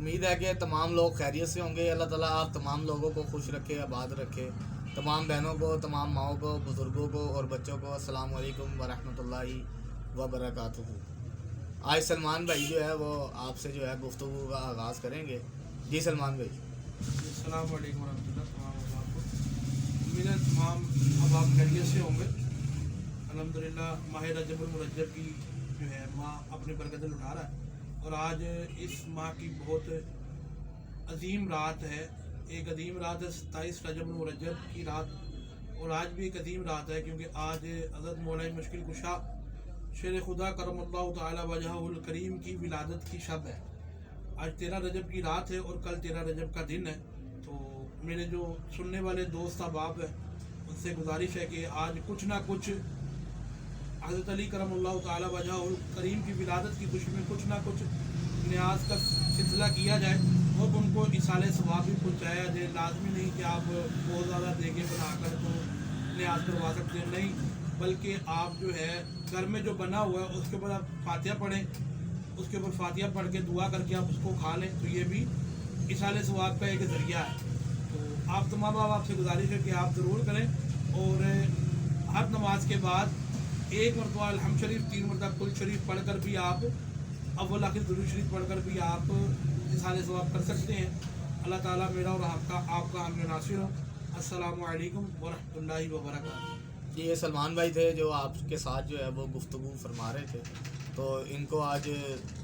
امید ہے کہ تمام لوگ خیریت سے ہوں گے. اللہ تعالیٰ آپ تمام لوگوں کو خوش رکھے, آباد رکھے. تمام بہنوں کو, تمام ماؤں کو, بزرگوں کو اور بچوں کو السلام علیکم ورحمۃ اللہ وبرکاتہ. آج سلمان بھائی جو ہے وہ آپ سے جو ہے گفتگو کا آغاز کریں گے. جی سلمان بھائی. السلام علیکم ورحمۃ اللہ. تمام آپ کو امید ہے تمام اب آپ خیریت سے ہوں گے. الحمدللہ ماہ رجب المرجب کی جو ہے ماہ اپنی برکتیں لٹا رہا ہے, اور آج اس ماہ کی بہت عظیم رات ہے. ایک عظیم رات ہے 27 رجب المرجب کی رات, اور آج بھی ایک عظیم رات ہے کیونکہ آج حضرت مولانا مشکل کشا شیر خدا کرم اللہ تعالی وجہہ الکریم کی ولادت کی شب ہے. آج 13 رجب کی رات ہے اور کل 13 رجب کا دن ہے. تو میرے جو سننے والے دوست احباب ہیں ان سے گزارش ہے کہ آج کچھ نہ کچھ حضرت علی کرم اللہ تعالی وجہ الکریم کی ولادت کی خوشی میں کچھ نہ کچھ نیاز کا سلسلہ کیا جائے اور ان کو اصال ثواب بھی پہنچایا جائے. لازمی نہیں کہ آپ بہت زیادہ دیگے بنا کر تو نیاز کروا سکتے ہیں, نہیں, بلکہ آپ جو ہے گھر میں جو بنا ہوا ہے اس کے اوپر آپ فاتحہ پڑھیں, اس کے اوپر فاتحہ پڑھ کے دعا کر کے آپ اس کو کھا لیں, تو یہ بھی اصال ثواب کا ایک ذریعہ ہے. تو آپ تمام آپ سے گزارش ہے کہ آپ ضرور کریں, اور ہر نماز کے بعد ایک مرتبہ الحمد شریف, 3 مرتبہ کل شریف پڑھ کر بھی آپ اول آخر درود شریف پڑھ کر بھی آپ اصال ثواب کر سکتے ہیں. اللہ تعالیٰ میرا اور آپ کا ہم ناصر ہو. السلام علیکم ورحمۃ اللہ وبرکاتہ. جی یہ سلمان بھائی تھے جو آپ کے ساتھ جو ہے وہ گفتگو فرما رہے تھے. تو ان کو آج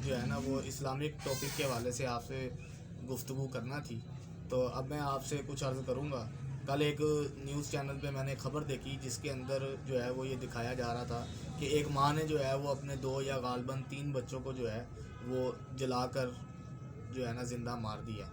جو ہے نا وہ اسلامک ٹاپک کے حوالے سے آپ سے گفتگو کرنا تھی. تو اب میں آپ سے کچھ عرض کروں گا. کل ایک نیوز چینل پہ میں نے خبر دیکھی جس کے اندر جو ہے وہ یہ دکھایا جا رہا تھا کہ ایک ماں نے جو ہے وہ اپنے 2 یا غالباً 3 بچوں کو جو ہے وہ جلا کر جو ہے نا زندہ مار دیا.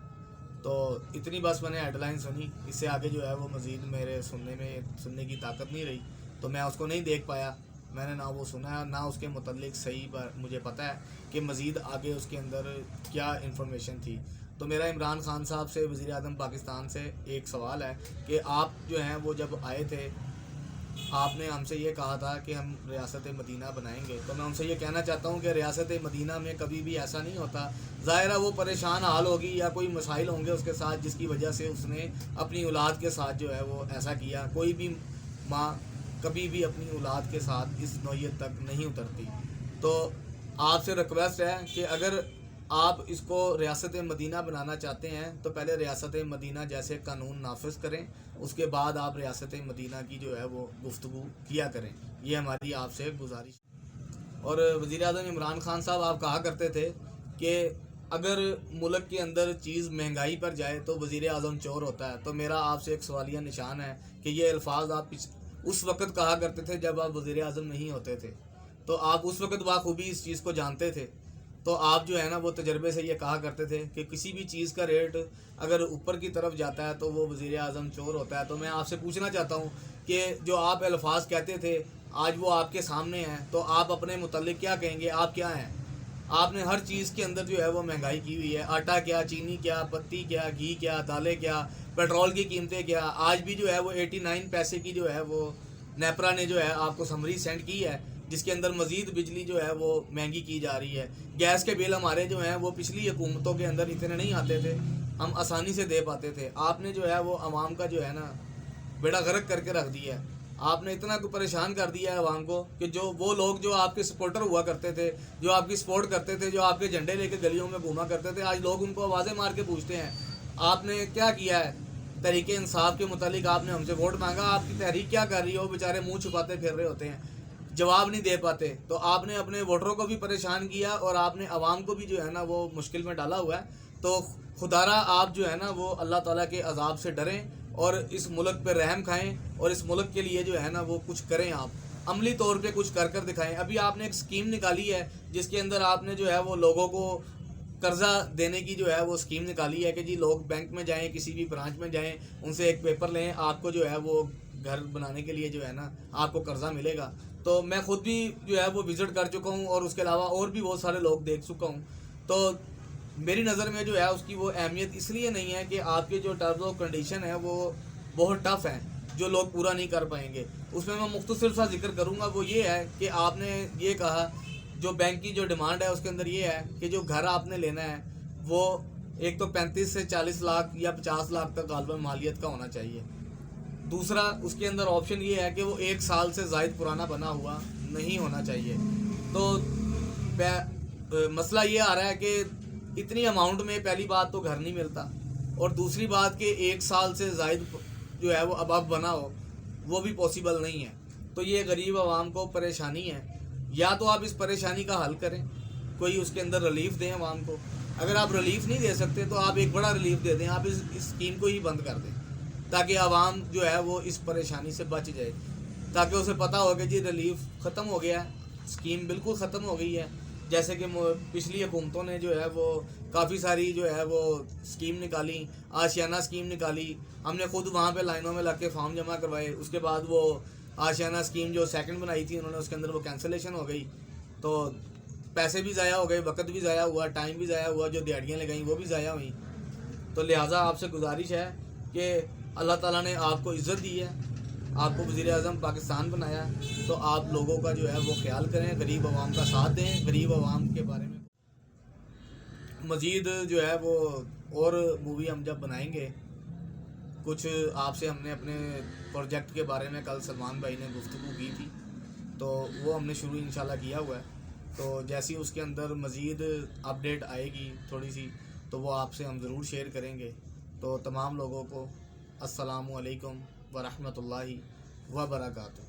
تو اتنی بس میں نے ہیڈ لائن سنی, اس سے آگے جو ہے وہ مزید میرے سننے کی طاقت نہیں رہی, تو میں اس کو نہیں دیکھ پایا. میں نے نہ وہ سنا نہ اس کے متعلق صحیح پر مجھے پتہ ہے کہ مزید آگے اس کے اندر کیا انفارمیشن تھی. تو میرا عمران خان صاحب سے, وزیر اعظم پاکستان سے ایک سوال ہے کہ آپ جو ہیں وہ جب آئے تھے آپ نے ہم سے یہ کہا تھا کہ ہم ریاست مدینہ بنائیں گے. تو میں ان سے یہ کہنا چاہتا ہوں کہ ریاست مدینہ میں کبھی بھی ایسا نہیں ہوتا. ظاہر ہے وہ پریشان حال ہوگی یا کوئی مسائل ہوں گے اس کے ساتھ جس کی وجہ سے اس نے اپنی اولاد کے ساتھ جو ہے وہ ایسا کیا. کوئی بھی ماں کبھی بھی اپنی اولاد کے ساتھ اس نوعیت تک نہیں اترتی. تو آپ سے ریکویسٹ ہے کہ اگر آپ اس کو ریاست مدینہ بنانا چاہتے ہیں تو پہلے ریاست مدینہ جیسے قانون نافذ کریں, اس کے بعد آپ ریاست مدینہ کی جو ہے وہ گفتگو کیا کریں. یہ ہماری آپ سے گزارش. اور وزیر اعظم عمران خان صاحب آپ کہا کرتے تھے کہ اگر ملک کے اندر چیز مہنگائی پر جائے تو وزیر اعظم چور ہوتا ہے. تو میرا آپ سے ایک سوالیہ نشان ہے کہ یہ الفاظ آپ اس وقت کہا کرتے تھے جب آپ وزیر اعظم نہیں ہوتے تھے, تو آپ اس وقت بخوبی اس چیز کو جانتے تھے. تو آپ جو ہے نا وہ تجربے سے یہ کہا کرتے تھے کہ کسی بھی چیز کا ریٹ اگر اوپر کی طرف جاتا ہے تو وہ وزیر اعظم چور ہوتا ہے. تو میں آپ سے پوچھنا چاہتا ہوں کہ جو آپ الفاظ کہتے تھے آج وہ آپ کے سامنے ہیں, تو آپ اپنے متعلق کیا کہیں گے؟ آپ کیا ہیں؟ آپ نے ہر چیز کے اندر جو ہے وہ مہنگائی کی ہوئی ہے. آٹا کیا, چینی کیا, پتی کیا, گھی کیا, دالیں کیا, پیٹرول کی قیمتیں کیا. آج بھی جو ہے وہ 89 پیسے کی جو ہے وہ نیپرا نے جو ہے آپ کو سمری سینڈ کی ہے, جس کے اندر مزید بجلی جو ہے وہ مہنگی کی جا رہی ہے. گیس کے بل ہمارے جو ہیں وہ پچھلی حکومتوں کے اندر اتنے نہیں آتے تھے, ہم آسانی سے دے پاتے تھے. آپ نے جو ہے وہ عوام کا جو ہے نا بیڑا غرق کر کے رکھ دیا ہے. آپ نے اتنا کو پریشان کر دیا ہے عوام کو کہ جو وہ لوگ جو آپ کے سپورٹر ہوا کرتے تھے, جو آپ کی سپورٹ کرتے تھے, جو آپ کے جھنڈے لے کے گلیوں میں گھوما کرتے تھے, آج لوگ ان کو آوازیں مار کے پوچھتے ہیں آپ نے کیا کیا ہے تحریک انصاف کے متعلق. آپ نے ہم سے ووٹ مانگا, آپ کی تحریک کیا کر رہی ہے؟ وہ بیچارے منہ چھپاتے پھر رہے ہوتے ہیں, جواب نہیں دے پاتے. تو آپ نے اپنے ووٹروں کو بھی پریشان کیا اور آپ نے عوام کو بھی جو ہے نا وہ مشکل میں ڈالا ہوا ہے. تو خدارہ آپ جو ہے نا وہ اللہ تعالیٰ کے عذاب سے ڈریں اور اس ملک پہ رحم کھائیں اور اس ملک کے لیے جو ہے نا وہ کچھ کریں. آپ عملی طور پہ کچھ کر دکھائیں. ابھی آپ نے ایک اسکیم نکالی ہے جس کے اندر آپ نے جو ہے وہ لوگوں کو قرضہ دینے کی جو ہے وہ اسکیم نکالی ہے کہ جی لوگ بینک میں جائیں, کسی بھی برانچ میں جائیں, ان سے ایک پیپر لیں, آپ کو جو ہے وہ گھر بنانے کے لیے جو ہے نا آپ کو قرضہ ملے گا. تو میں خود بھی جو ہے وہ وزٹ کر چکا ہوں اور اس کے علاوہ اور بھی بہت سارے لوگ دیکھ چکا ہوں. تو میری نظر میں جو ہے اس کی وہ اہمیت اس لیے نہیں ہے کہ آپ کے جو ٹرمز آف کنڈیشن ہے وہ بہت ٹف ہیں جو لوگ پورا نہیں کر پائیں گے. اس میں مختصر سا ذکر کروں گا. وہ یہ ہے کہ آپ نے یہ کہا جو بینک کی جو ڈیمانڈ ہے اس کے اندر یہ ہے کہ جو گھر آپ نے لینا ہے وہ ایک تو 35 سے 40 لاکھ یا 50 لاکھ تک غالباً مالیت کا ہونا چاہیے. دوسرا اس کے اندر آپشن یہ ہے کہ وہ 1 سال سے زائد پرانا بنا ہوا نہیں ہونا چاہیے. تو مسئلہ یہ آ رہا ہے کہ اتنی اماؤنٹ میں پہلی بات تو گھر نہیں ملتا, اور دوسری بات کہ 1 سال سے زائد جو ہے وہ اب بنا ہو وہ بھی پاسبل نہیں ہے. تو یہ غریب عوام کو پریشانی ہے. یا تو آپ اس پریشانی کا حل کریں, کوئی اس کے اندر ریلیف دیں عوام کو. اگر آپ ریلیف نہیں دے سکتے تو آپ ایک بڑا ریلیف دے دیں, آپ اس اسکیم کو ہی بند کر دیں تاکہ عوام جو ہے وہ اس پریشانی سے بچ جائے, تاکہ اسے پتہ ہو کہ جی ریلیف ختم ہو گیا ہے, اسکیم بالکل ختم ہو گئی ہے. جیسے کہ پچھلی حکومتوں نے جو ہے وہ کافی ساری جو ہے وہ اسکیم نکالی, آشیانہ اسکیم نکالی, ہم نے خود وہاں پہ لائنوں میں لگ کے فارم جمع کروائے. اس کے بعد وہ آشیانہ اسکیم جو سیکنڈ بنائی تھی انہوں نے, اس کے اندر وہ کینسلیشن ہو گئی. تو پیسے بھی ضائع ہو گئے, وقت بھی ضائع ہوا, ٹائم بھی ضائع ہوا, جو دیہڑیاں لگائیں وہ بھی ضائع ہوئیں. تو لہٰذا آپ سے گزارش ہے کہ اللہ تعالیٰ نے آپ کو عزت دی ہے, آپ کو وزیر اعظم پاکستان بنایا, تو آپ لوگوں کا جو ہے وہ خیال کریں, غریب عوام کا ساتھ دیں. غریب عوام کے بارے میں مزید جو ہے وہ اور مووی ہم جب بنائیں گے, کچھ آپ سے ہم نے اپنے پروجیکٹ کے بارے میں کل سلمان بھائی نے گفتگو کی تھی, تو وہ ہم نے شروع انشاءاللہ کیا ہوا ہے. تو جیسی اس کے اندر مزید اپڈیٹ آئے گی تھوڑی سی, تو وہ آپ سے ہم ضرور شیئر کریں گے. تو تمام لوگوں کو السلام علیکم ورحمۃ اللہ وبرکاتہ.